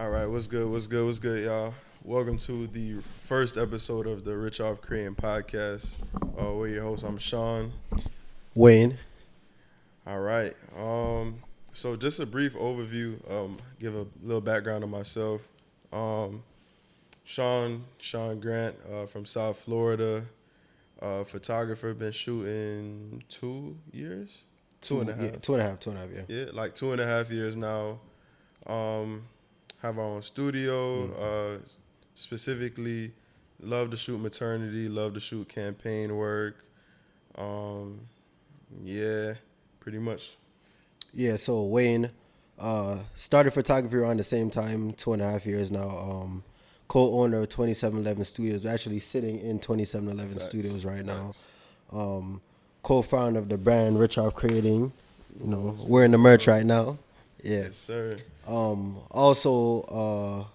All right, what's good? What's good? What's good, y'all? Welcome to the first episode of the Rich Off Creating podcast. We're your host. I'm Sean. Wayne. All right. So just a brief overview. Give a little background on myself. Sean Grant from South Florida. Photographer. Been shooting 2 years. Two and a half. Yeah, two and a half. Yeah. Yeah, like 2.5 years now. Have our own studio. Specifically, love to shoot maternity. Love to shoot campaign work. Yeah, pretty much. Yeah. So Wayne started photography around the same time, 2.5 years now. Co-owner of 2711 Studios. We're actually sitting in 2711 Studios right now. Co-founder of the brand Rich Off Creating. You know, wearing the merch right now. Yeah. Yes, sir. Also,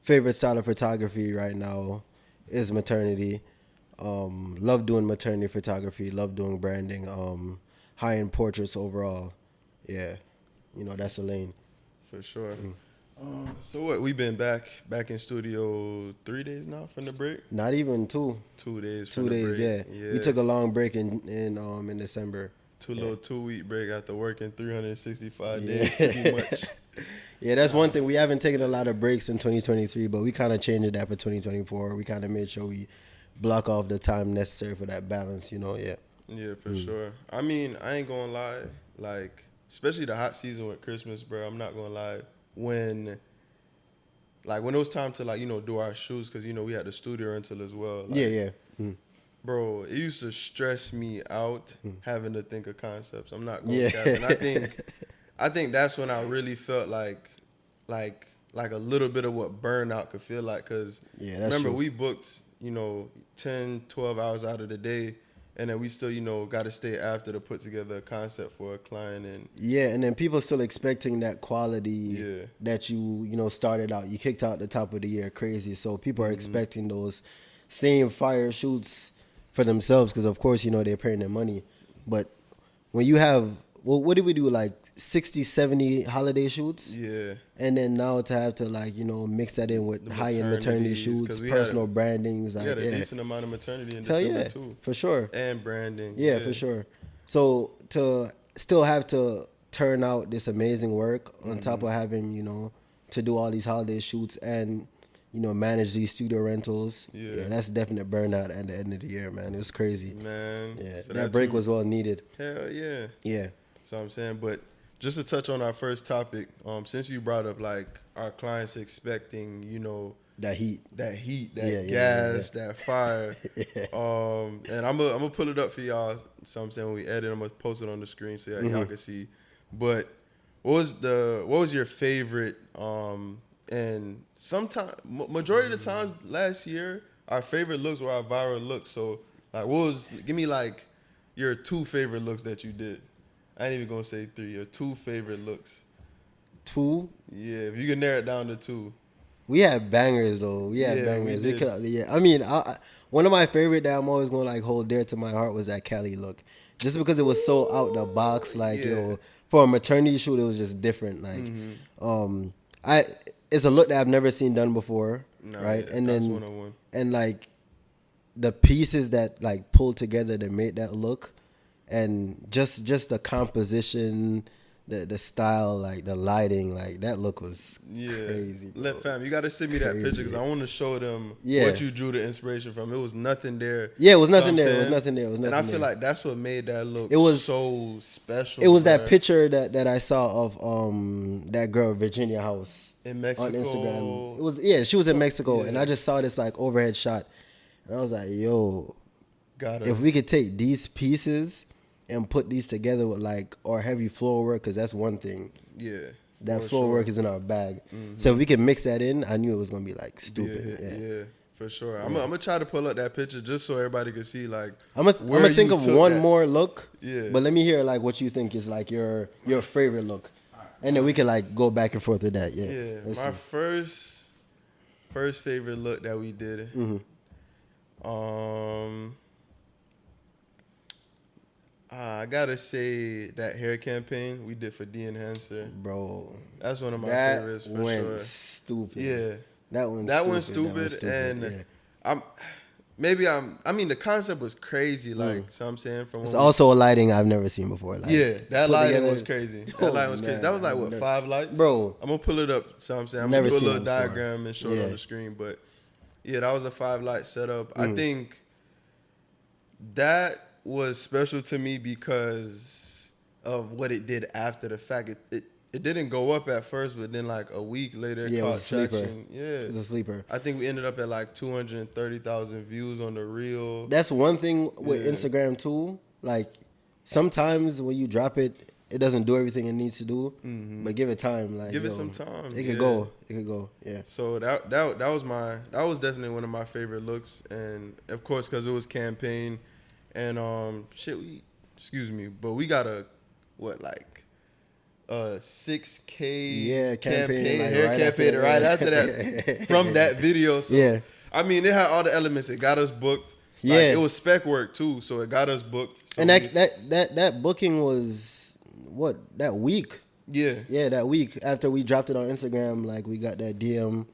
favorite style of photography right now is maternity. Love doing maternity photography. Love doing branding. High-end portraits overall. Yeah, you know, that's a lane. For sure. So what? We've been back in studio 3 days now from the break. Not even two. 2 days. 2 days. Yeah. We took a long break in December. Little 2-week break after working 365 days, pretty much. Yeah, that's one thing. We haven't taken a lot of breaks in 2023, but we kind of changed that for 2024. We kind of made sure we block off the time necessary for that balance, you know, yeah. Yeah, for sure. I mean, I ain't gonna lie, like, especially the hot season with Christmas, bro, I'm not gonna lie. When it was time to, like, you know, do our shoots, because, you know, we had the studio rental as well. Like, Yeah. Bro, it used to stress me out having to think of concepts. I'm not going to cap. And I think that's when I really felt like a little bit of what burnout could feel like. Because remember, we booked, you know, 10, 12 hours out of the day. And then we still, you know, got to stay after to put together a concept for a client. And then people still expecting that quality that you know, started out. You kicked out the top of the year crazy. So people are expecting those same fire shoots for themselves because, of course, you know, they're paying their money. But when you have, what did we do, like 60, 70 holiday shoots? Yeah. And then now to have to, like, you know, mix that in with high-end maternity shoots, personal brandings. We like, had a decent amount of maternity in Hell December, too. For sure. And branding. Yeah, for sure. So to still have to turn out this amazing work on top of having, you know, to do all these holiday shoots and, you know, manage these studio rentals. Yeah, that's definite burnout at the end of the year, man. It was crazy. Man. Yeah, so that break was well needed. Hell yeah. Yeah. So I'm saying, but just to touch on our first topic, since you brought up, like, our clients expecting, you know, that heat, that gas, that fire. And I'm gonna pull it up for y'all. So I'm saying when we edit, I'm gonna post it on the screen so y'all can see. But what was your favorite? And sometimes, majority of the times last year, our favorite looks were our viral looks. So, like, give me, like, your 2 favorite looks that you did. I ain't even gonna say 3. Your 2 favorite looks. 2? Yeah, if you can narrow it down to 2. We had bangers though. We had bangers. We could, I mean, one of my favorite that I'm always gonna, like, hold dear to my heart was that Cali look, just because it was so out the box. Like, you know, for a maternity shoot, it was just different. Like, it's a look that I've never seen done before, right? Yeah, and that's then 101. And, like, the pieces that, like, pulled together to make that look, and just the composition, the style, like the lighting, like that look was crazy. Bro. Fam, you gotta send me that picture because I want to show them what you drew the inspiration from. It was nothing there. Yeah, it was nothing there. It was nothing there. And I feel like that's what made that look so special. It was that picture that I saw of that girl Virginia House in Mexico on Instagram. It was she was in Mexico, and I just saw this, like, overhead shot, and I was like, yo, if we could take these pieces and put these together with, like, our heavy floor work, because that's one thing. Yeah. That floor work is in our bag. So if we can mix that in, I knew it was going to be, like, stupid. Yeah, for sure. I'm going to try to pull up that picture just so everybody can see, like, I'm going to think of one more look. Yeah. But let me hear, like, what you think is, like, your favorite look. And then we can, like, go back and forth with that. Yeah. Yeah. My first favorite look that we did. I gotta say that hair campaign we did for D Enhancer, bro. That's one of my favorites for sure. Stupid. Yeah, that went stupid. And yeah. I mean, the concept was crazy. Like, so I'm saying it's also a lighting I've never seen before. Like, yeah, that lighting was crazy. That lighting was crazy. That was like what 5 lights, bro. I'm gonna pull it up. So I'm saying I'm gonna do a little diagram and show it on the screen. But yeah, that was a 5-light setup. I think that was special to me because of what it did after the fact. It didn't go up at first, but then like a week later, it caught traction. Yeah, it was a sleeper. I think we ended up at like 230,000 views on the reel. That's one thing with Instagram too. Like sometimes when you drop it, it doesn't do everything it needs to do. But give it time. Like give it some time. It could go. It could go. Yeah. So that was definitely one of my favorite looks, and of course because it was campaign, and but we got a 6K campaign like hair campaign right after that from that video. So I mean, it had all the elements. It got us booked. Like, it was spec work too, so it got us booked. So and that booking was that week. Yeah, that week after we dropped it on Instagram, like we got that DM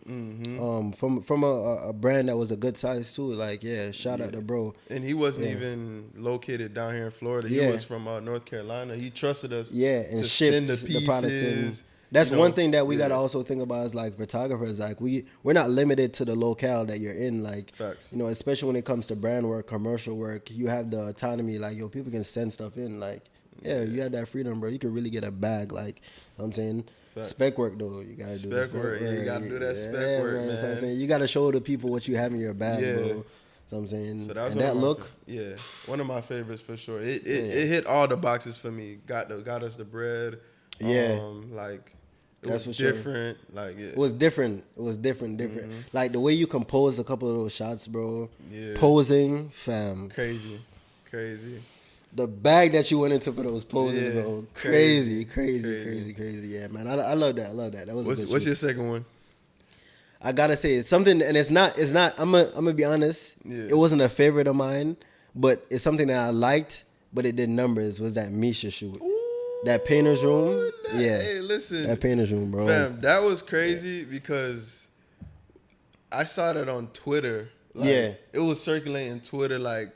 from a brand that was a good size too. Like, shout out to bro. And he wasn't even located down here in Florida. He was from North Carolina. He trusted us. And to send the pieces. Products in. That's one thing that we gotta also think about is like photographers. Like we're not limited to the locale that you're in. Like, facts. Especially when it comes to brand work, commercial work, you have the autonomy. Like, people can send stuff in. Like. Yeah, you have that freedom, bro. You can really get a bag, like, you know what I'm saying. Facts. Spec work though, you gotta do spec work. Yeah, you gotta do that spec work, man. So I'm saying you gotta show the people what you have in your bag, bro. So I'm saying, so that look, one of my favorites for sure. It hit all the boxes for me. Got us the bread. Like. That's for different. Sure. Like it was different. It was different. Like the way you composed a couple of those shots, bro. Yeah. Posing, fam. Crazy. The bag that you went into for those poses, bro. Crazy. Yeah, man. I love that. That was what's your second one? I gotta say it's something, and it's not. I'm gonna be honest. Yeah. It wasn't a favorite of mine, but it's something that I liked, but it did numbers. Was that Misha shoot? Ooh, that painter's room? Hey, listen. That painter's room, bro. Fam, that was crazy because I saw that on Twitter. Like, it was circulating Twitter like.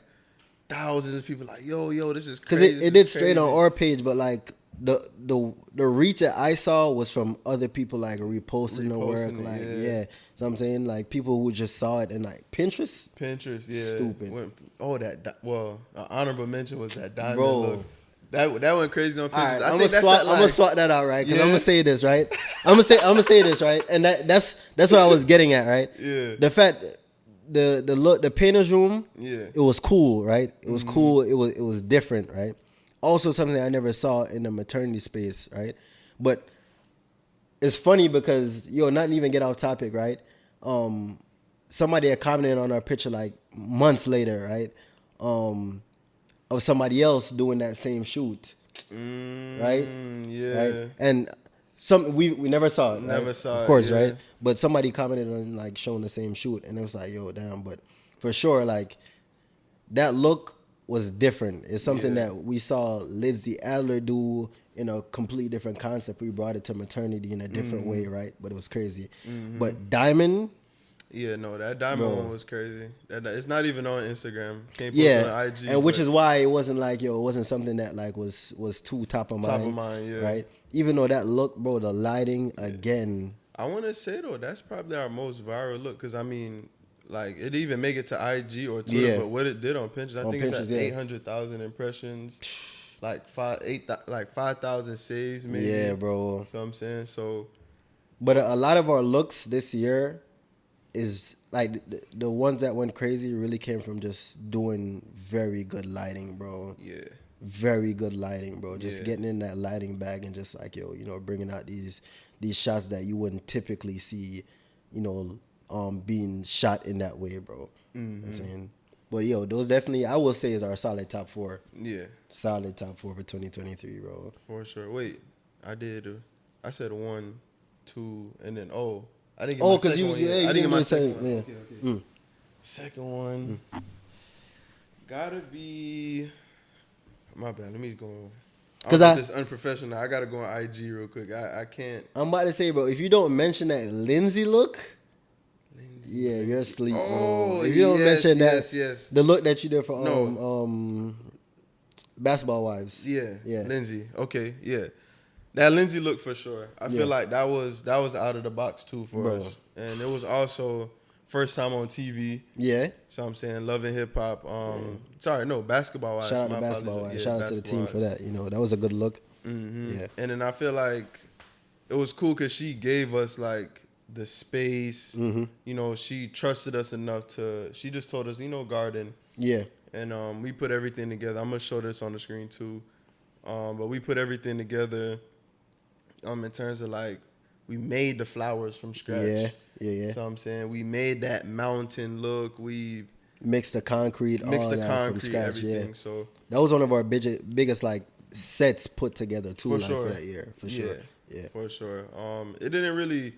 Thousands of people like, yo, this is crazy. Because it did straight on our page, but like the reach that I saw was from other people like reposting the work. Like, so I'm saying like people who just saw it and like Pinterest, stupid. Honorable mention was that diamond look. That went crazy on Pinterest. Right, I'm gonna swat that out, right? Because I'm gonna say this, right? I'm gonna say this, right? And that's what I was getting at, right? Yeah. The fact. The painter's room, it was cool, right? It was cool. It was different, right? Also something that I never saw in the maternity space, right? But it's funny because not even get off topic, right? Somebody had commented on our picture like months later, right? Of somebody else doing that same shoot, right? Yeah, right? And we never saw it. Of course, right? But somebody commented on like showing the same shoot, and it was like, yo, damn. But for sure, like that look was different. It's something that we saw Lizzie Adler do in a completely different concept. We brought it to maternity in a different way, right? But it was crazy. But Diamond. Yeah, no, that Diamond one was crazy. It's not even on Instagram. Can't put it on IG. And which is why it wasn't like, it wasn't something that like was too top of mind. Right? Even though that look, bro, the lighting again. I want to say though, that's probably our most viral look because I mean, like it even make it to IG or Twitter, but what it did on Pinterest, I think it's at 800,000 impressions, like 5,000 saves maybe. Yeah, bro. So I'm saying But a lot of our looks this year is like the ones that went crazy really came from just doing very good lighting, bro. Yeah. Very good lighting, bro. Just getting in that lighting bag and just like, bringing out these shots that you wouldn't typically see, being shot in that way, bro. You know what I'm saying? But those definitely, I will say, is our solid top 4. Yeah. Solid top 4 for 2023, bro. For sure. Wait, I said 1, 2, and then I didn't get my second one. I didn't get my second one. Yeah. Okay. Second one. Gotta be. My bad. Let me go. Because this unprofessional. I gotta go on IG real quick. I can't. I'm about to say, bro, if you don't mention that Lindsay look, Lindsay. you're asleep, oh, bro. If you don't mention that, yes. the look that you did for Basketball Wives. Yeah. Lindsay. Okay, yeah. That Lindsay look for sure. I feel like that was out of the box too for us. And it was also first time on TV. Yeah. So I'm saying Love and Hip Hop. Sorry, no, Basketball Wives. Shout out to Basketball Wives. Shout out to the team for that. You know, that was a good look. Mm-hmm. Yeah. And then I feel like it was cool because she gave us like the space. Mm-hmm. You know, she trusted us enough she just told us, garden. Yeah. And we put everything together. I'm gonna show this on the screen too. But we put everything together. In terms of like, we made the flowers from scratch. Yeah. So I'm saying we made that mountain look. We mixed the concrete, from scratch. Everything. Yeah. So that was one of our biggest like sets put together too, for that year. For sure. Yeah. For sure. It didn't really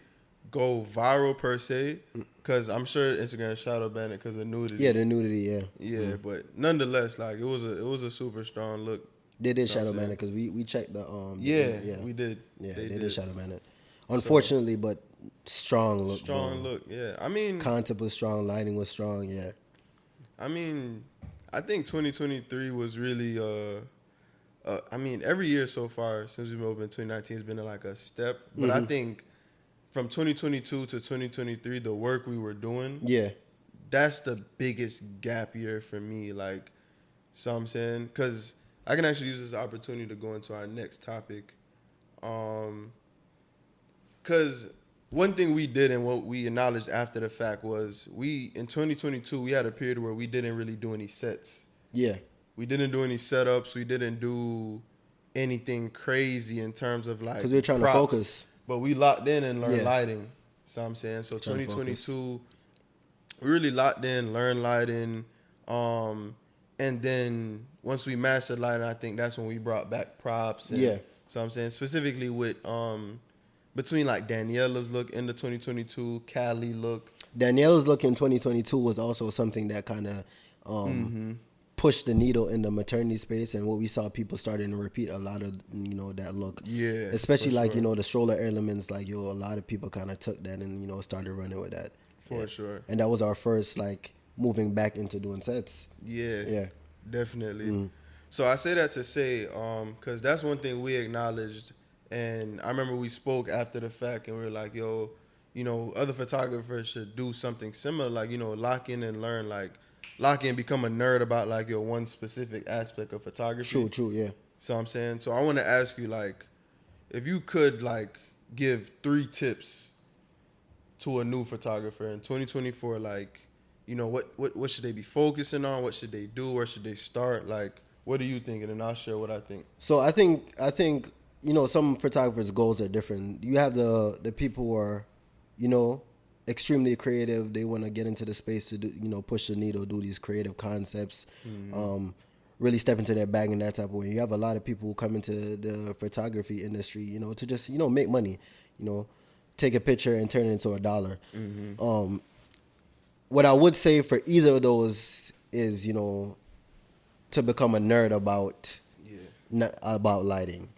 go viral per se, because I'm sure Instagram shadow banned it because of nudity. Yeah, the nudity. Yeah. Yeah, but nonetheless, like it was a super strong look. They did shadow ban it because we checked the we did. Yeah, they did shadow ban it. Unfortunately, but strong look. Strong look. Yeah, I mean, concept was strong, lighting was strong. Yeah. I mean, I think 2023 was really I mean, every year so far since we've been open, 2019 has been like a step. But I think from 2022 to 2023, the work we were doing, that's the biggest gap year for me. Like, so I'm saying, because I can actually use this opportunity to go into our next topic. Because one thing we did and what we acknowledged after the fact was in 2022, we had a period where we didn't really do any sets. Yeah. We didn't do any setups. We didn't do anything crazy in terms of like, because we were trying to focus. But we locked in and learned lighting. So I'm saying, so 2022, we really locked in, learned lighting. And then once we mastered lighting, I think that's when we brought back props. And, so I'm saying specifically with between like Daniela's look in the 2022, Cali look. Daniela's look in 2022 was also something that kind of pushed the needle in the maternity space, and what we saw people starting to repeat a lot of that look. Yeah, especially like the stroller elements. Like a lot of people kind of took that and started running with that. For sure. And that was our first like moving back into doing sets. Yeah, definitely. So I say that to say, because that's one thing we acknowledged, and I remember we spoke after the fact, and we were like, yo, other photographers should do something similar, like lock in and learn, like lock in, become a nerd about like your one specific aspect of photography. True, yeah. So I'm saying, so I want to ask you, like, if you could like give 3 tips to a new photographer in 2024, like, what should they be focusing on? What should they do? Where should they start? Like, what are you thinking? And I'll share what I think. So I think some photographers' goals are different. You have the people who are, extremely creative. They want to get into the space to do, push the needle, do these creative concepts, really step into their bag in that type of way. You have a lot of people who come into the photography industry, to just, make money, take a picture and turn it into $1. What I would say for either of those is, to become a nerd about lighting.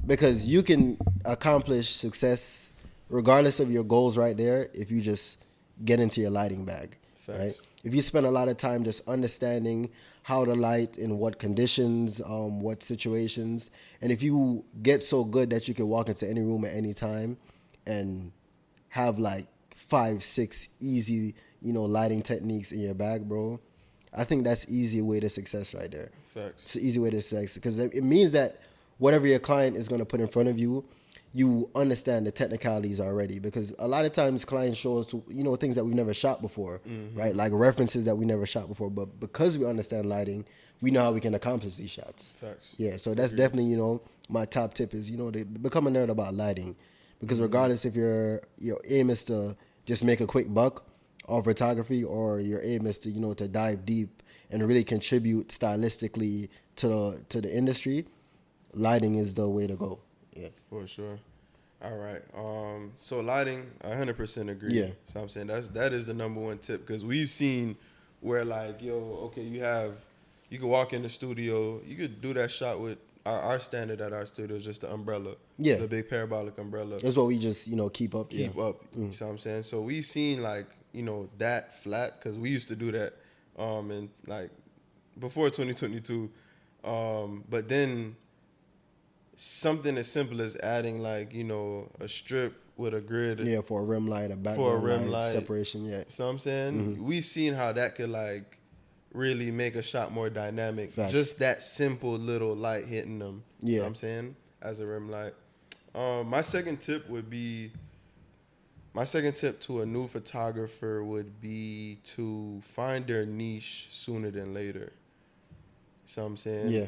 Because you can accomplish success regardless of your goals right there if you just get into your lighting bag. Facts. Right? If you spend a lot of time just understanding how to light, in what conditions, what situations, and if you get so good that you can walk into any room at any time and have like 5-6 easy, lighting techniques in your bag, bro, I think that's easy way to success right there. Facts. It's an easy way to success because it means that whatever your client is going to put in front of you, you understand the technicalities already. Because a lot of times clients show us, things that we've never shot before, right? Like references that we never shot before. But because we understand lighting, we know how we can accomplish these shots. Facts. Yeah, so that's definitely, my top tip is, to become a nerd about lighting. Because regardless if your aim is to just make a quick buck off photography or your aim is to, to dive deep and really contribute stylistically to the industry, lighting is the way to go. Yeah, for sure. All right. So lighting, I 100% agree. Yeah. So I'm saying that is the number one tip, because we've seen where like, okay, you have you could walk in the studio. You could do that shot with our standard at our studio is just the umbrella. Yeah. The big parabolic umbrella. That's what we just, you know, keep up. Keep up. You know what I'm saying? So we've seen like, you know, that flat because we used to do that and like before 2022. But then something as simple as adding like, you know, a strip with a grid. Yeah, for a rim light, a background light, separation, yeah. So I'm saying we've seen how that could like really make a shot more dynamic. Facts. Just that simple little light hitting them. Yeah. You know what I'm saying? As a rim light. My second tip to a new photographer would be to find their niche sooner than later. So I'm saying? Yeah.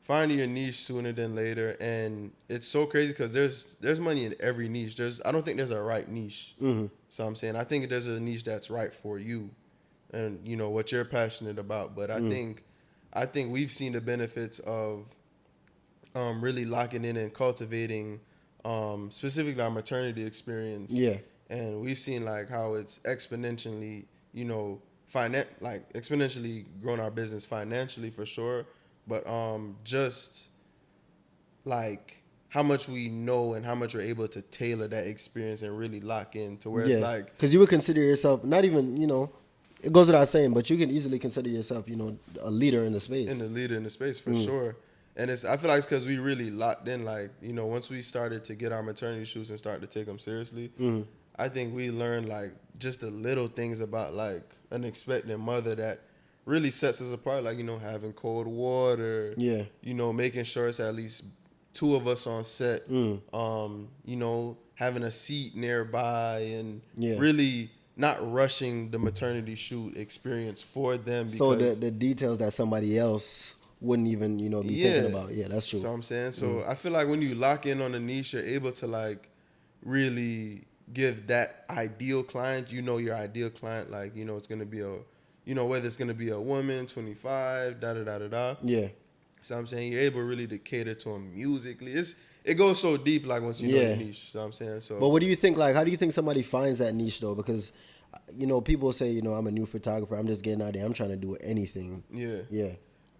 Find your niche sooner than later. And it's so crazy because there's money in every niche. I don't think there's a right niche. So I'm saying I think there's a niche that's right for you and, you know, what you're passionate about. But I think we've seen the benefits of really locking in and cultivating specifically our maternity experience. Yeah. And we've seen like how it's exponentially, you know, exponentially grown our business financially for sure. But just like how much we know and how much we're able to tailor that experience and really lock in to where it's like. Because you would consider yourself not even, you know, it goes without saying, but you can easily consider yourself, you know, a leader in the space. And a leader in the space for sure. And I feel like it's because we really locked in, like, you know, once we started to get our maternity shoots and start to take them seriously, I think we learned, like, just the little things about, like, an expectant mother that really sets us apart, like, you know, having cold water, you know, making sure it's at least 2 of us on set, you know, having a seat nearby and really not rushing the maternity shoot experience for them. Because so the details that somebody else wouldn't even, you know, be thinking about. Yeah, that's true. So I'm saying. So I feel like when you lock in on a niche, you're able to like really give that ideal client, you know, your ideal client, like, you know, it's going to be you know, whether it's going to be a woman, 25, da-da-da-da-da. Yeah. So I'm saying you're able really to cater to them musically. It goes so deep, like, once you know your niche. So I'm saying. So. But what do you think, like, how do you think somebody finds that niche, though? Because, you know, people say, you know, I'm a new photographer. I'm just getting out there. I'm trying to do anything. Yeah. Yeah.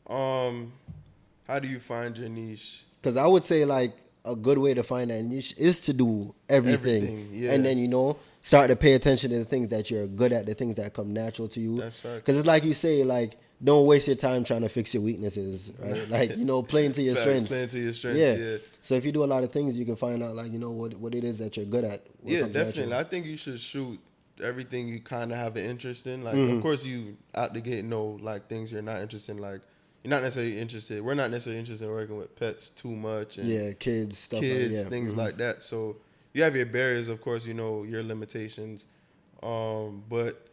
How do you find your niche? Because I would say, like, a good way to find that niche is to do everything. And then, you know, start to pay attention to the things that you're good at, the things that come natural to you. That's right. Because it's like you say, like, don't waste your time trying to fix your weaknesses, right? Like, you know, play into your strengths. Play into your strengths, yeah. So if you do a lot of things, you can find out, like, you know, what it is that you're good at. Yeah, definitely. Natural. I think you should shoot everything you kind of have an interest in. Like, of course, you out the gate know, like, things you're not interested in. Like, you're not necessarily interested. We're not necessarily interested in working with pets too much. And kids, stuff things like that. So you have your barriers, of course, you know, your limitations. But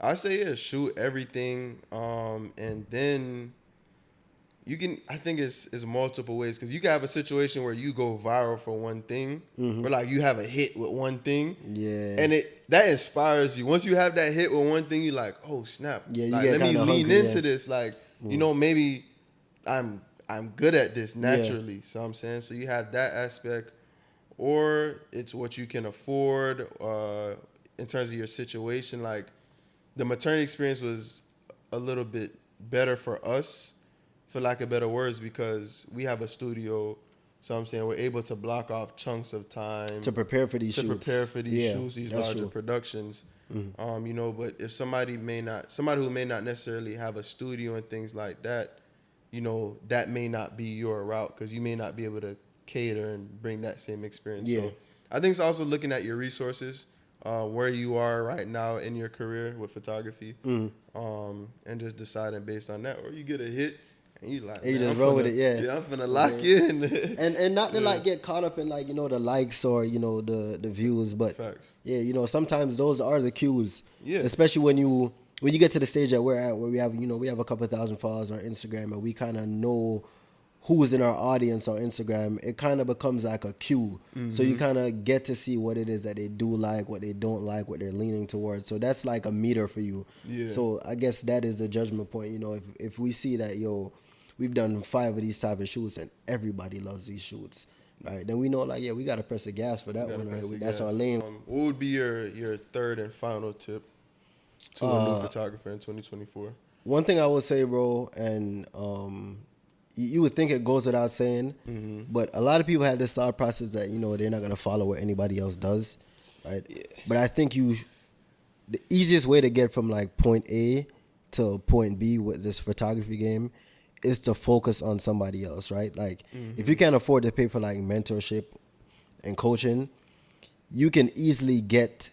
I say, shoot everything. And then you can, I think it's multiple ways. Because you can have a situation where you go viral for one thing. Or, like, you have a hit with one thing. Yeah. And that inspires you. Once you have that hit with one thing, you're like, oh, snap. Yeah, you like, let me lean into this. Like, you know, maybe I'm good at this naturally. Yeah. So I'm saying, so you have that aspect, or it's what you can afford in terms of your situation. Like, the maternity experience was a little bit better for us, for lack of better words, because we have a studio. So I'm saying we're able to block off chunks of time to prepare for these shoots. These larger productions. You know, but if somebody who may not necessarily have a studio and things like that, you know, that may not be your route because you may not be able to cater and bring that same experience. Yeah. So I think it's also looking at your resources, where you are right now in your career with photography, and just deciding based on that, or you get a hit. And you like, you just roll with it, Yeah, I'm finna lock in. and not to like get caught up in, like, you know, the likes or, you know, the views, but facts. Yeah, you know, sometimes those are the cues. Yeah. Especially when you get to the stage that we're at, where we have, you know, we have a couple 1,000 followers on Instagram, and we kind of know who's in our audience on Instagram. It kind of becomes like a cue. So you kind of get to see what it is that they do like, what they don't like, what they're leaning towards. So that's like a meter for you. Yeah. So I guess that is the judgment point. You know, if we see that, we've done 5 of these type of shoots and everybody loves these shoots, right? Then we know, like, we got to press the gas for that one, right? That's our lane. What would be your third and final tip to a new photographer in 2024? one thing I would say, bro, and you would think it goes without saying, but a lot of people have this thought process that, you know, they're not going to follow what anybody else does, right? Yeah. But I think the easiest way to get from like point A to point B with this photography game is to focus on somebody else, right? Like, if you can't afford to pay for like mentorship and coaching, you can easily get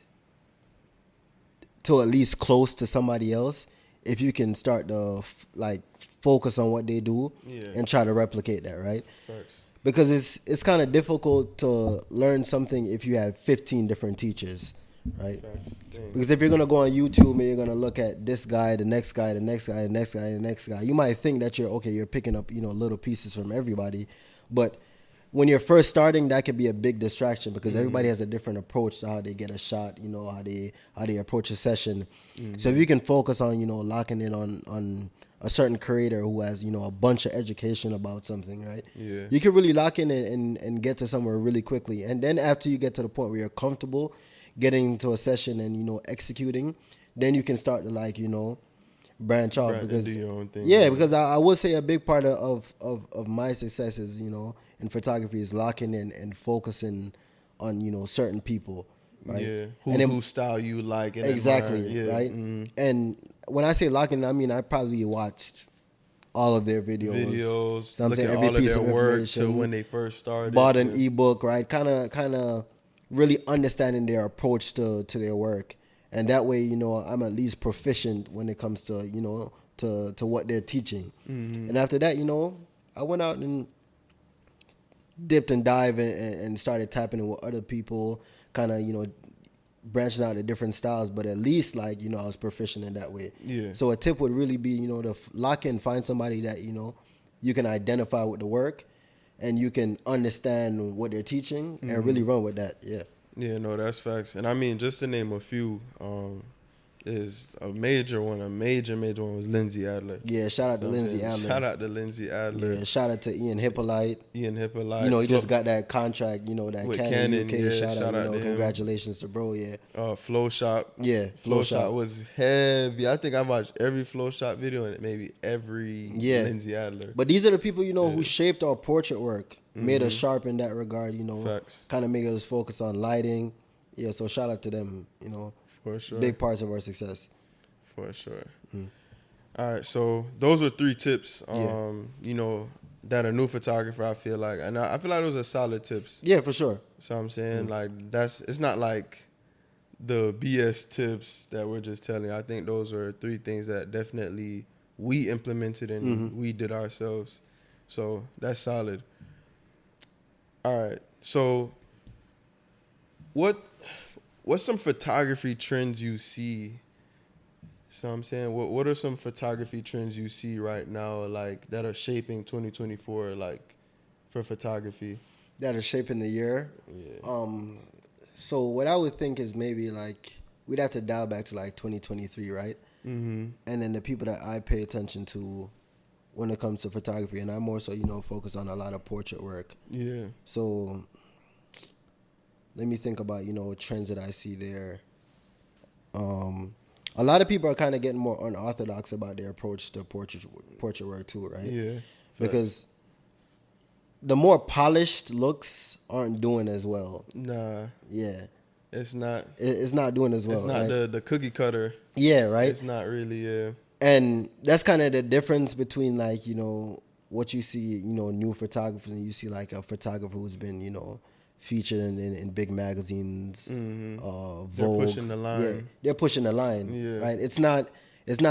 to at least close to somebody else if you can start to like focus on what they do and try to replicate that, right? Facts. Because it's kind of difficult to learn something if you have 15 different teachers, right? Because if you're gonna go on YouTube and you're gonna look at this guy, the next guy, the next guy, the next guy, the next guy, you might think that you're picking up, you know, little pieces from everybody, but when you're first starting, that could be a big distraction because everybody has a different approach to how they get a shot, you know, how they approach a session. So if you can focus on, you know, locking in on a certain creator who has, you know, a bunch of education about something, right? Yeah. You can really lock in and get to somewhere really quickly. And then after you get to the point where you're comfortable getting into a session and, you know, executing, then you can start to, like, you know, branch off. Because do your own thing. Yeah, because I would say a big part of my success is, you know, in photography is locking in and focusing on, you know, certain people, right? Yeah, whose style you like. And exactly, right? And when I say locking, I mean I probably watched all of their videos. Look at all of their work to when they first started. Bought an ebook, right? Kind of really understanding their approach to their work. And that way, you know, I'm at least proficient when it comes to, you know, to what they're teaching. And after that, you know, I went out and dipped and dived and started tapping in with other people, kind of, you know, branching out to different styles, but at least, like, you know, I was proficient in that way. Yeah. So a tip would really be, you know, to lock in, find somebody that, you know, you can identify with the work and you can understand what they're teaching and really run with that. Yeah. Yeah, no, that's facts. And I mean, just to name a few, is a major one was Lindsay Adler. Yeah, shout out to Lindsay Adler. Shout out to Lindsay Adler. Yeah, shout out to Ian Hippolyte. You know, he just got that contract, you know, that Canon UK. Yeah, shout out, you know, congratulations to bro, yeah. Flow Shop. Yeah, Flow Shop was heavy. I think I watched every Flow Shop video and maybe every Lindsay Adler. But these are the people, you know, who shaped our portrait work, made us sharp in that regard, you know, kind of made us focus on lighting. Yeah, so shout out to them, you know. For sure. Big parts of our success. For sure. All right, so those were 3 tips, you know, that a new photographer, I feel like. And I feel like those are solid tips. Yeah, for sure. So I'm saying, like, it's not like the BS tips that we're just telling. I think those are 3 things that definitely we implemented and we did ourselves. So that's solid. All right, so what's some photography trends you see? So I'm saying, what are some photography trends you see right now, like, that are shaping 2024, like, for photography? That are shaping the year? Yeah. So what I would think is maybe, like, we'd have to dial back to, like, 2023, right? And then the people that I pay attention to when it comes to photography, and I more so, you know, focus on a lot of portrait work. Yeah. So let me think about, you know, trends that I see there. A lot of people are kind of getting more unorthodox about their approach to portrait work too, right? Yeah. Because the more polished looks aren't doing as well. Nah. Yeah. It's not. It's not doing as well. It's not right? the cookie cutter. Yeah, right? It's not really, yeah. And that's kind of the difference between, like, you know, what you see, you know, new photographers, and you see, like, a photographer who's been, you know, featured in big magazines, Vogue. They're pushing the line. Yeah, they're pushing the line, right? It's not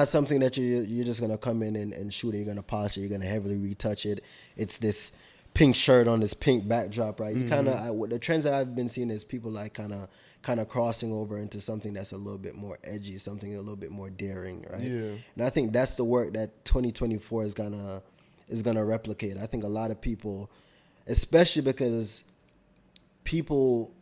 something that you're just going to come in and shoot and you're going to polish it, you're going to heavily retouch it. It's this pink shirt on this pink backdrop, right? You kind of, the trends that I've been seeing is people, like, kind of crossing over into something that's a little bit more edgy, something a little bit more daring, right? Yeah. And I think that's the work that 2024 is gonna replicate. I think a lot of people, especially because people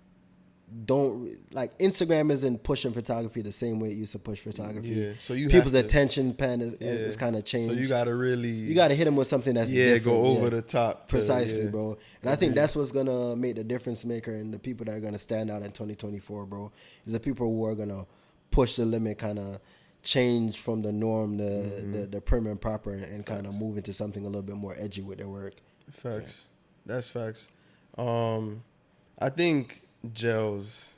don't, like, Instagram isn't pushing photography the same way it used to push photography. Yeah. So people's attention span is kind of changed. So you gotta hit them with something that's different. Go over the top. Precisely, bro. And I think that's what's gonna make the difference maker, and the people that are gonna stand out in 2024, bro, is the people who are gonna push the limit, kind of change from the norm, the prim and proper, and kind of move into something a little bit more edgy with their work. Facts. Yeah. That's facts. I think gels.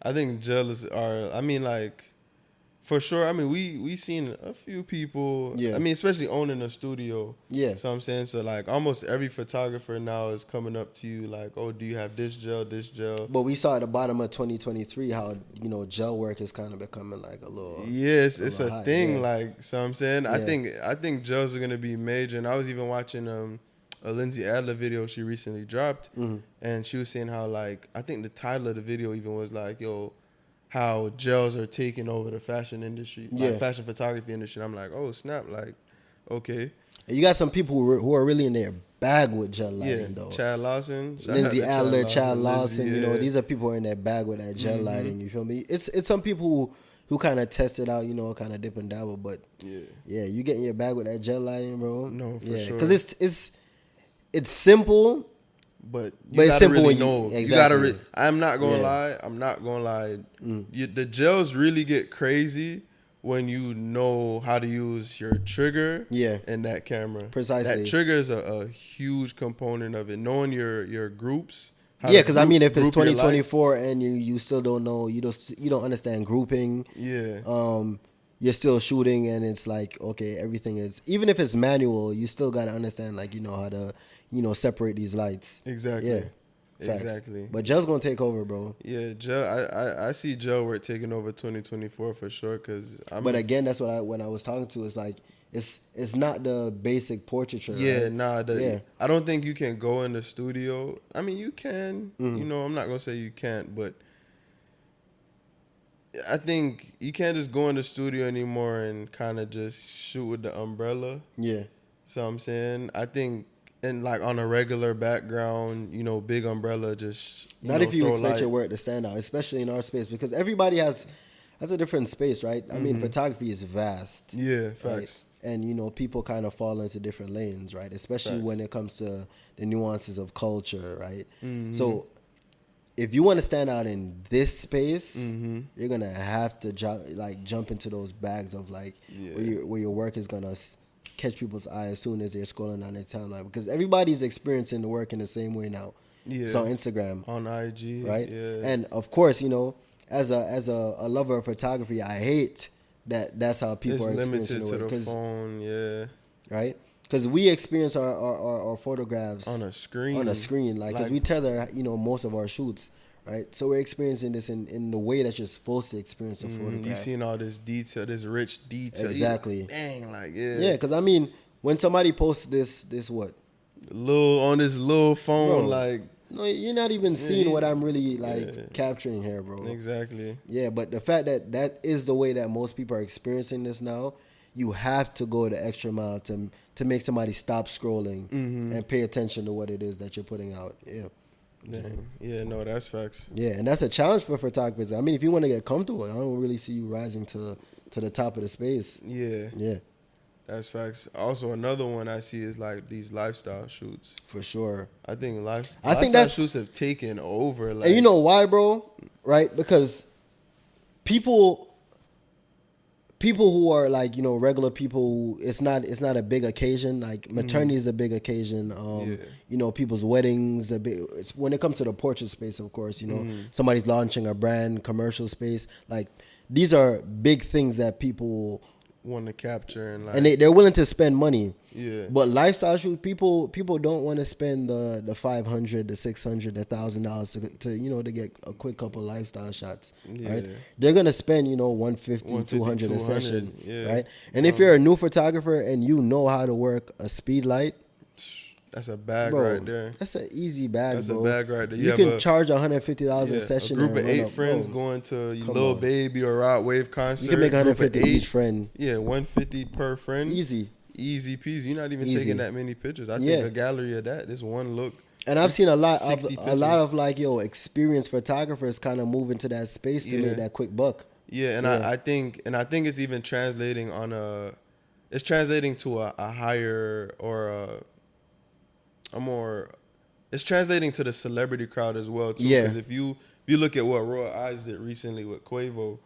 I think gels are. I mean, like, for sure. I mean, we seen a few people. Yeah. I mean, especially owning a studio. Yeah. So I'm saying, so like, almost every photographer now is coming up to you like, oh, do you have this gel, this gel? But we saw at the bottom of 2023 how gel work is kind of becoming like a little. Yes, it's a hot, thing. yeah. Like, so I'm saying, Yeah. I think gels are gonna be major. And I was even watching a Lindsay Adler video she recently dropped, and she was saying how, like, I think the title of the video even was like, yo, how gels are taking over the fashion industry, like fashion photography industry. And I'm like, oh snap, like, okay. And you got some people who are really in their bag with gel lighting, though. Chad Lawson, Lindsay Adler, Chad Lawson. Lindsay, these are people who are in their bag with that gel lighting. You feel me? It's some people who kind of test it out, kind of dip and dabble. But yeah, you get in your bag with that gel lighting, bro. No, for sure. Because it's simple. But it's simple really know. Exactly. You gotta. I'm not gonna lie. The gels really get crazy when you know how to use your trigger. And that camera. Precisely. That trigger is a huge component of it. Knowing your groups. Yeah, because I mean, if it's 2024 and you still don't know, you don't understand grouping. You're still shooting, and it's like, okay, everything is, even if it's manual, you still gotta understand, like, how to separate these lights. Exactly. Yeah. Facts. Exactly. But gel's gonna take over, bro. Yeah, gel. I see gel work taking over 2024 for sure. But again, that's what when I was talking to, it's like it's not the basic portraiture. Yeah, right? nah. I don't think you can go in the studio. I mean, you can. I'm not gonna say you can't, but I think you can't just go in the studio anymore and kind of just shoot with the umbrella. Yeah. So I'm saying, I think, and like on a regular background, big umbrella, just not if you expect your work to stand out, especially in our space, because everybody has a different space, right? I mean, photography is vast. Yeah, facts. Right? And people kind of fall into different lanes, right? Especially when it comes to the nuances of culture, right? So if you want to stand out in this space, you're gonna have to jump into those bags of where your work is gonna catch people's eye as soon as they're scrolling on their timeline, because everybody's experiencing the work in the same way now. Yeah. It's on Instagram, on IG, right? Yeah. And of course, as a lover of photography, I hate that's how people are experiencing the work. It's limited to the phone, yeah. Right? Because we experience our photographs on a screen, because we tether most of our shoots, right? So we're experiencing this in the way that you're supposed to experience a photograph. You've seen all this detail, this rich detail. Exactly. Dang, yeah. Because I mean, when somebody posts this what on this little phone, bro, no, you're not even seeing what I'm really capturing here, bro. Exactly. Yeah, but the fact that is the way that most people are experiencing this now, you have to go the extra mile to make somebody stop scrolling and pay attention to what it is that you're putting out. Yeah. Yeah, no, that's facts. Yeah, and that's a challenge for photographers. I mean, if you want to get comfortable, I don't really see you rising to the top of the space. Yeah. Yeah. That's facts. Also, another one I see is like these lifestyle shoots. For sure. I think lifestyle shoots have taken over. And you know why, bro? Right? Because people who are regular people, it's not a big occasion. Like maternity is a big occasion. People's weddings it's when it comes to the portrait space, of course, somebody's launching a brand, commercial space. Like these are big things that people want to capture and they're willing to spend money. Yeah. But lifestyle shoot, people don't want to spend the $500, the $600, the $1,000 to get a quick couple lifestyle shots. Yeah. Right? They're gonna spend $150, $200 a session. Yeah. Right? And if you're a new photographer and you know how to work a speed light, that's a bag right there. That's an easy bag, that's bro. A bag right there. You can charge $150 a session. A group of 8 friends going to Lil Baby or Rod Wave concert. You can make $150 each friend. Yeah, $150 per friend. Easy peasy. You're not even taking that many pictures. I think a gallery of that. This one look. And I've seen a lot of experienced photographers kind of move into that space to make that quick buck. Yeah, and I think it's even translating it's translating to a higher or it's translating to the celebrity crowd as well too. Yeah. Because if you you look at what Royal Eyes did recently with Quavo,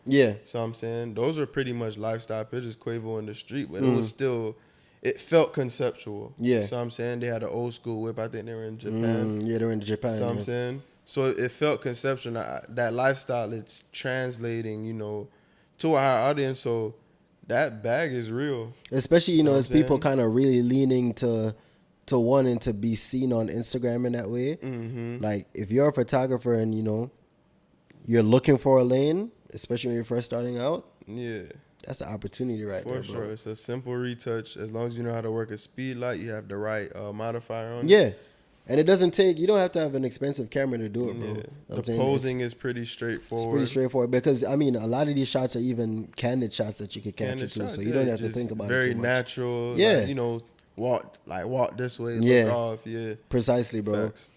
so I'm saying those are pretty much lifestyle pictures. Quavo in the street, but it was still, it felt conceptual. So I'm saying they had an old school whip. I think they were in Japan. They were in Japan. So I'm saying, so it felt conceptual. That lifestyle, it's translating, to a higher audience. So that bag is real. Especially, as people kind of really leaning to wanting to be seen on Instagram in that way. Like, if you're a photographer and, you're looking for a lane, especially when you're first starting out. Yeah. That's an opportunity there, bro. For sure. It's a simple retouch. As long as you know how to work a speed light, you have the right modifier on. Yeah. And it doesn't take, you don't have to have an expensive camera to do it, bro. Yeah. The posing is pretty straightforward. It's pretty straightforward because, a lot of these shots are even candid shots that you can capture too. So you don't have to think about it too much. Very natural. Yeah. Like, walk this way, look off. Yeah. Precisely, bro. Facts.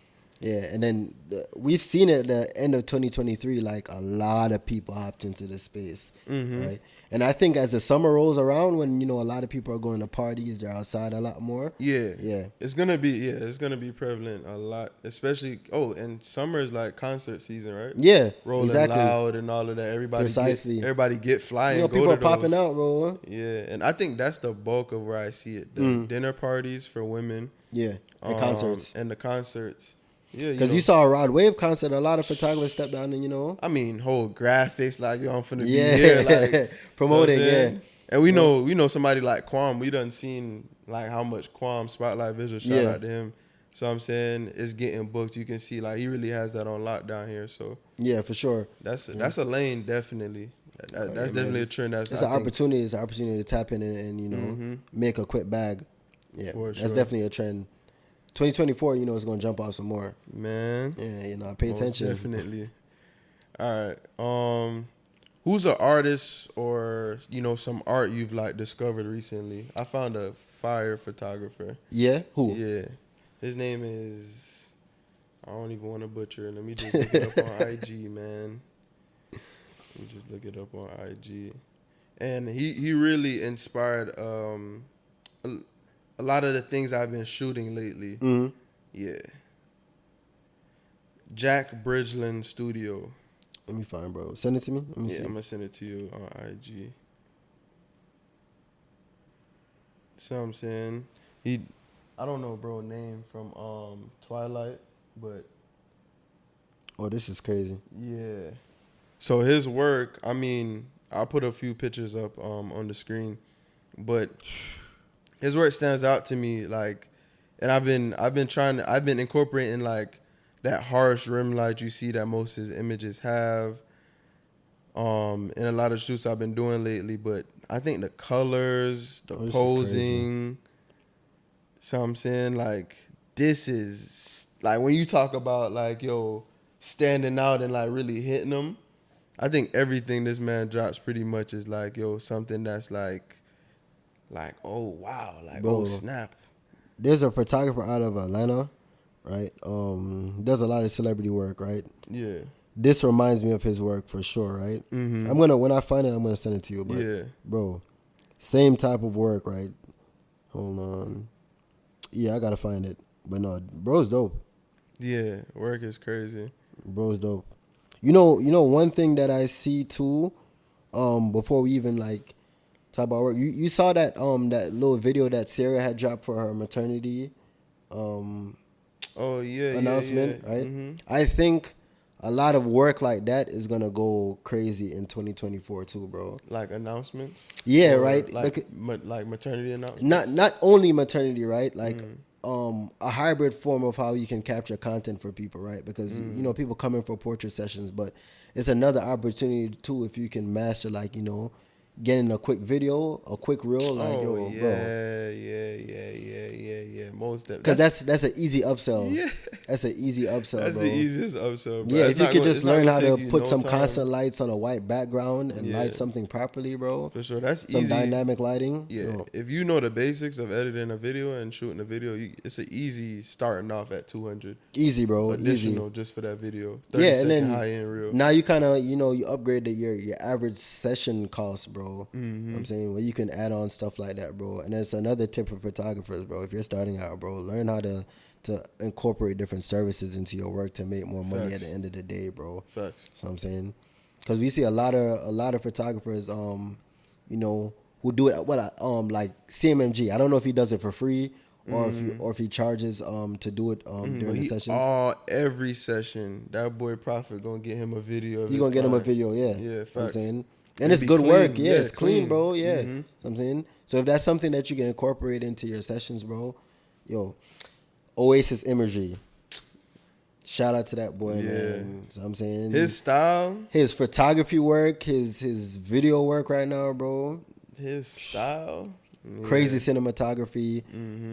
Yeah. And then we've seen it at the end of 2023, like a lot of people hopped into the space, right? And I think as the summer rolls around, when a lot of people are going to parties, they're outside a lot more. Yeah. It's gonna be prevalent a lot, especially. And summer is like concert season, right? Yeah, Rolling Loud and all of that. Everybody get flying. People are popping out, bro. Yeah, and I think that's the bulk of where I see it. The dinner parties for women. Yeah, and concerts. And the concerts. Yeah, because you saw a Rod Wave concert, a lot of photographers stepped down and, whole graphics, like, I'm finna be here, like, promoting, And we know somebody like Kwame. We done seen, like, how much Kwame Spotlight Visual, shout out to him. So I'm saying it's getting booked. You can see, like, he really has that on lock down here. So yeah, for sure. That's a lane, definitely. That's definitely a trend. It's an opportunity. It's an opportunity to tap in and make a quick bag. Yeah, that's definitely a trend. 2024, it's going to jump off some more. Man. Yeah, pay attention. Definitely. All right. Who's an artist or, some art you've, like, discovered recently? I found a fire photographer. Yeah? Who? Yeah. His name is, I don't even want to butcher it. Let me just look it up on IG, man. Let me just look it up on IG. And he really inspired a lot of the things I've been shooting lately. Yeah. Jack Bridgeland Studio. Let me find, bro. Send it to me. Let me see. I'm going to send it to you on IG. So I'm saying, I don't know, bro, name from Twilight, but. Oh, this is crazy. Yeah. So his work, I'll put a few pictures up on the screen, but his work stands out to me, like, and I've been incorporating, like, that harsh rim light you see that most of his images have, in a lot of shoots I've been doing lately. But I think the colors, the posing, so I'm saying, like, this is, like, when you talk about, like, standing out and, like, really hitting them, I think everything this man drops pretty much is, like, something that's, like, oh, wow, like, bro, oh, snap. There's a photographer out of Atlanta, right? Does a lot of celebrity work, right? Yeah. This reminds me of his work for sure, right? When I find it, I'm gonna send it to you. But bro, same type of work, right? Hold on. Yeah, I gotta find it. But no, bro's dope. Yeah, work is crazy. Bro's dope. You know one thing that I see too, before we even, like, talk about work. You saw that that little video that Sarah had dropped for her maternity announcement, right? I think a lot of work like that is gonna go crazy in 2024 too, bro. Like announcements? Yeah, right. Like maternity announcements? Not only maternity, right? Like a hybrid form of how you can capture content for people, right? Because people come in for portrait sessions, but it's another opportunity too if you can master, like, getting a quick video, a quick reel, like, bro. Yeah. Most definitely. Because that's an easy upsell. Yeah. That's an easy upsell, That's bro. The easiest upsell, bro. Yeah, if you could just learn how to put some constant lights on a white background and light something properly, bro. For sure, that's some easy. Dynamic lighting. Yeah, if you know the basics of editing a video and shooting a video, it's an easy starting off at 200. Easy, bro. Additional easy. Just for that video. And then high end reel. Now you kind of you upgraded your average session cost, bro. You know what I'm saying, where you can add on stuff like that, bro. And that's another tip for photographers, bro. If you're starting out, bro, learn how to to incorporate different services into your work to make more money Facts. at the end of the day, bro. Facts. So I'm saying, because we see a lot of photographers, you know, who do it. Like CMMG. I don't know if he does it for free or if he charges to do it during the sessions. Every session, that boy Prophet gonna get him a video. You gonna get him a video, yeah. Yeah, facts. I'm saying, and it's good clean. work. Yeah, It's clean, bro. Yeah, Mm-hmm. I'm saying. So if that's something that you can incorporate into your sessions, bro, yo, Oasis Imagery. Shout out to that boy, man. So I'm saying his style, his photography work, his video work right now, bro. His style, crazy cinematography.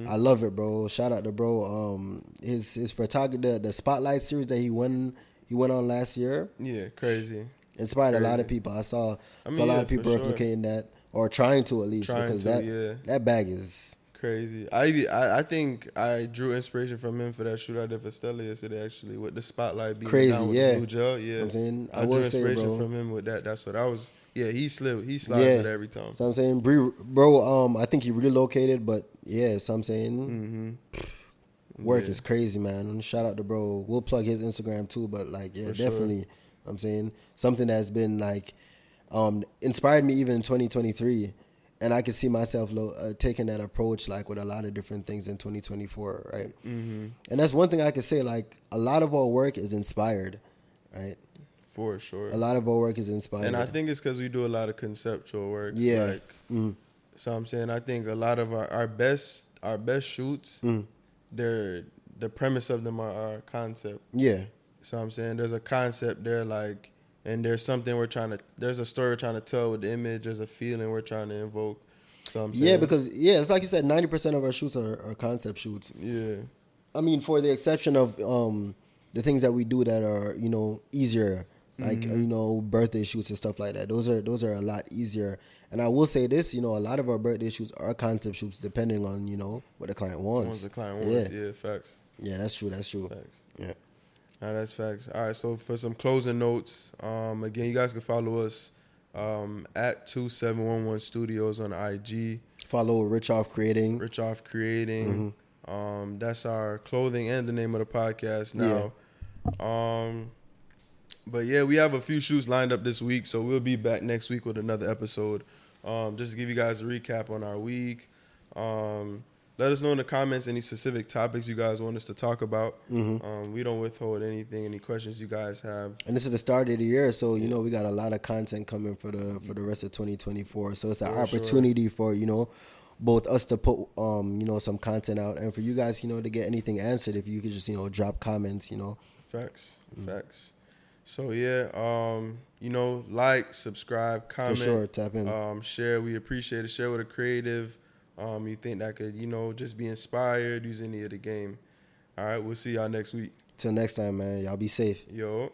I love it, bro. Shout out to bro. His photography, the Spotlight series that he went on last year. Yeah, crazy. Inspired a lot of people. I saw a lot of people replicating that, or trying to at least, because that bag is crazy. I think I drew inspiration from him for that shoot I did for Stella yesterday, actually, with the spotlight being crazy, down with the blue gel. Yeah, I'm saying, I drew inspiration from him with that. That's what I was. Yeah, he slides it every time. So I'm saying, bro. I think he relocated, but yeah. So I'm saying, work is crazy, man. Shout out to bro. We'll plug his Instagram too, but like, yeah, definitely. Sure. I'm saying something that's been like inspired me even in 2023, and I can see myself taking that approach like with a lot of different things in 2024, right? And that's one thing I can say. Like, a lot of our work is inspired, right? For sure. A lot of our work is inspired. And I think it's because we do a lot of conceptual work. Yeah. So I'm saying I think a lot of our best shoots, the premise of them are concept. Yeah. So I'm saying there's a concept there, like, and there's something there's a story we're trying to tell with the image. There's a feeling we're trying to invoke. So I'm saying. Yeah, because, it's like you said, 90% of our shoots are concept shoots. Yeah. I mean, for the exception of the things that we do that are, easier, like, birthday shoots and stuff like that. Those are a lot easier. And I will say this, a lot of our birthday shoots are concept shoots depending on, what the client wants. Yeah, facts. Yeah, that's true. Facts. Yeah. No, that's facts. All right, so for some closing notes, again, you guys can follow us at 2711 Studios on IG. Follow Rich Off Creating. That's our clothing and the name of the podcast now. Yeah. But yeah, we have a few shoots lined up this week, so we'll be back next week with another episode. Just to give you guys a recap on our week. Let us know in the comments any specific topics you guys want us to talk about. We don't withhold anything, any questions you guys have. And this is the start of the year, so we got a lot of content coming for the rest of 2024. So it's an opportunity for both us to put some content out, and for you guys to get anything answered. If you could just drop comments. Facts. So yeah, like, subscribe, comment, for sure, tap in, share. We appreciate it. Share with a creative. You think that could, just be inspired, use any of the game. All right, we'll see y'all next week. Till next time, man. Y'all be safe. Yo.